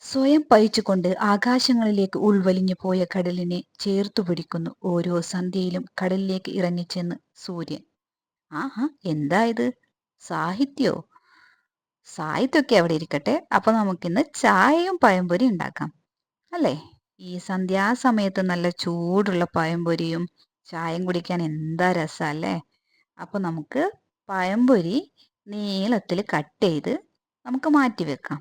സ്വയം പഴിച്ചുകൊണ്ട് ആകാശങ്ങളിലേക്ക് ഉൾവലിഞ്ഞു പോയ കടലിനെ ചേർത്തു പിടിക്കുന്നു ഓരോ സന്ധ്യയിലും കടലിലേക്ക് ഇറങ്ങിച്ചെന്ന് സൂര്യൻ. ആഹാ, എന്താ ഇത്? സാഹിത്യോ? സാഹിത്യമൊക്കെ അവിടെ ഇരിക്കട്ടെ. അപ്പൊ നമുക്കിന്ന് ചായയും പഴംപൊരി ഉണ്ടാക്കാം, അല്ലേ? ഈ സന്ധ്യാസമയത്ത് നല്ല ചൂടുള്ള പഴംപൊരിയും ചായയും കുടിക്കാൻ എന്താ രസല്ലേ? അപ്പൊ നമുക്ക് പഴംപൊരി നീളത്തിൽ കട്ട് ചെയ്ത് നമുക്ക് മാറ്റി വെക്കാം.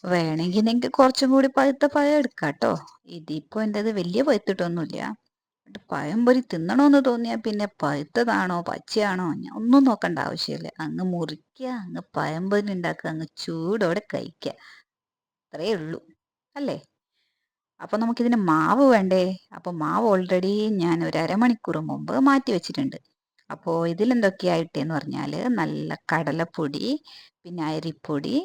വേണമെങ്കിൽ നിങ്ങൾക്ക് കുറച്ചും കൂടി പഴുത്ത പഴം എടുക്കാം കേട്ടോ. ഇതിപ്പോ എൻ്റെത് വലിയ പഴുത്തിട്ടൊന്നുമില്ല. പഴംപൊരി തിന്നണമെന്ന് തോന്നിയാൽ പിന്നെ പഴുത്തതാണോ പച്ചയാണോ ഞാൻ ഒന്നും നോക്കേണ്ട ആവശ്യമില്ല. അങ്ങ് മുറിക്കുക, അങ്ങ് പഴംപൊരി ഉണ്ടാക്കുക, അങ്ങ് ചൂടോടെ കഴിക്കുക. അത്രയേ ഉള്ളൂ, അല്ലേ? അപ്പൊ നമുക്കിതിന് മാവ് വേണ്ടേ? അപ്പൊ മാവ് ഓൾറെഡി ഞാൻ ഒരു അരമണിക്കൂർ മുമ്പ് മാറ്റി വെച്ചിട്ടുണ്ട്. അപ്പോൾ ഇതിലെന്തൊക്കെയായിട്ടെന്ന് പറഞ്ഞാൽ നല്ല കടലപ്പൊടി, പിന്നെ അരിപ്പൊടി,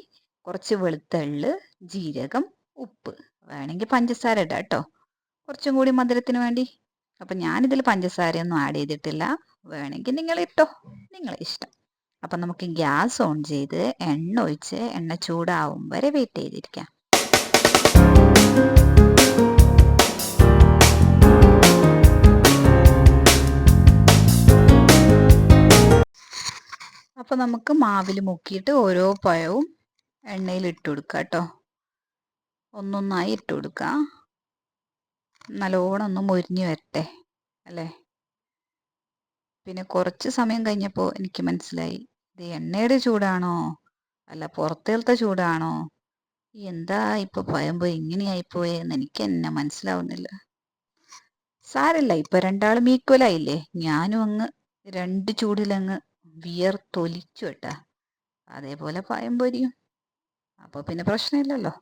കുറച്ച് വെളുത്തുള്ളി, ജീരകം, ഉപ്പ്. വേണമെങ്കിൽ പഞ്ചസാര ഇടാം കേട്ടോ, കുറച്ചും കൂടി മധുരത്തിന് വേണ്ടി. അപ്പം ഞാനിതിൽ പഞ്ചസാരയൊന്നും ആഡ് ചെയ്തിട്ടില്ല. വേണമെങ്കിൽ നിങ്ങൾ ഇട്ടോ, നിങ്ങളെ ഇഷ്ടം. അപ്പം നമുക്ക് ഗ്യാസ് ഓൺ ചെയ്ത് എണ്ണ ഒഴിച്ച് എണ്ണ ചൂടാവും വരെ വെയിറ്റ് ചെയ്തിരിക്കാം. അപ്പം നമുക്ക് മാവിൽ മുക്കിയിട്ട് ഓരോ പഴവും എണ്ണയിൽ ഇട്ട് കൊടുക്കുക കേട്ടോ. ഒന്നൊന്നായി ഇട്ട് കൊടുക്കുക. നല്ലോണം ഒന്ന് മൊരിഞ്ഞ് വരട്ടെ, അല്ലേ? പിന്നെ കുറച്ച് സമയം കഴിഞ്ഞപ്പോൾ എനിക്ക് മനസ്സിലായി, ഇത് എണ്ണയുടെ ചൂടാണോ അല്ല പുറത്തേലത്തെ ചൂടാണോ, എന്താ ഇപ്പൊ പഴംപൊരി ഇങ്ങനെയായിപ്പോയെന്ന് എനിക്ക് എന്നെ മനസ്സിലാവുന്നില്ല. സാരല്ല, ഇപ്പൊ രണ്ടാളും ഈക്വലായില്ലേ. ഞാനും അങ്ങ് രണ്ട് ചൂടിലങ്ങ് വിയർത്തൊലിച്ചു കേട്ടാ. അതേപോലെ പഴംപൊരിയും. അപ്പൊ പിന്നെ പ്രശ്നമില്ലല്ലോ.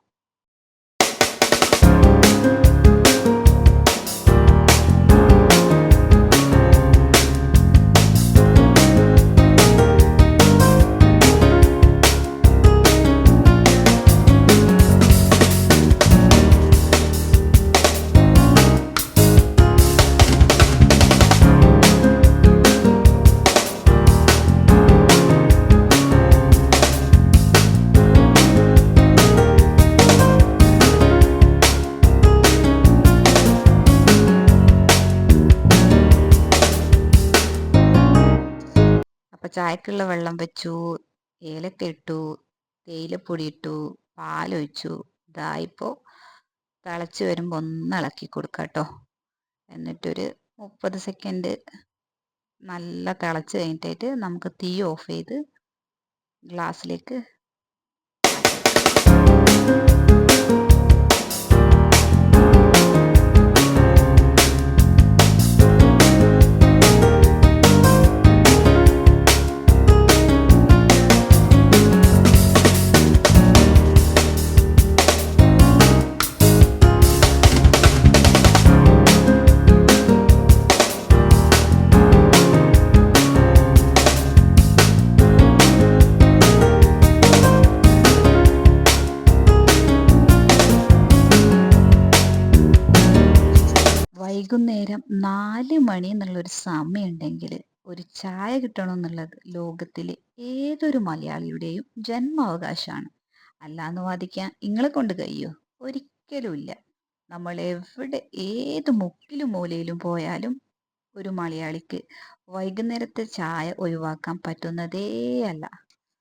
അപ്പം ചായക്കുള്ള വെള്ളം വെച്ചു, ഏലക്ക ഇട്ടു, തേയിലപ്പൊടി ഇട്ടു, പാലൊഴിച്ചു. ഇതായിപ്പോൾ തിളച്ച് വരുമ്പോൾ ഒന്ന് ഇളക്കി കൊടുക്കുക കേട്ടോ. എന്നിട്ടൊരു 30 സെക്കൻഡ് നല്ല തിളച്ച് കഴിഞ്ഞിട്ടായിട്ട് നമുക്ക് തീ ഓഫ് ചെയ്ത് ഗ്ലാസ്സിലേക്ക് വൈകുന്നേരം 4 മണി എന്നുള്ളൊരു സമയം ഉണ്ടെങ്കിൽ ഒരു ചായ കിട്ടണമെന്നുള്ളത് ലോകത്തിലെ ഏതൊരു മലയാളിയുടെയും ജന്മാവകാശമാണ്. അല്ലാന്ന് വാദിക്കാൻ നിങ്ങളെ കൊണ്ട് കഴിയോ? ഒരിക്കലുമില്ല. നമ്മൾ എവിടെ ഏത് മുക്കിലും മൂലയിലും പോയാലും ഒരു മലയാളിക്ക് വൈകുന്നേരത്തെ ചായ ഒഴിവാക്കാൻ പറ്റുന്നതേ അല്ല.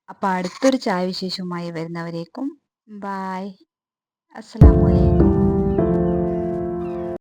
അപ്പം അടുത്തൊരു ചായ വിശേഷവുമായി വരുന്നവരേക്കും ബായ്, അസ്സലാമു അലൈക്കും.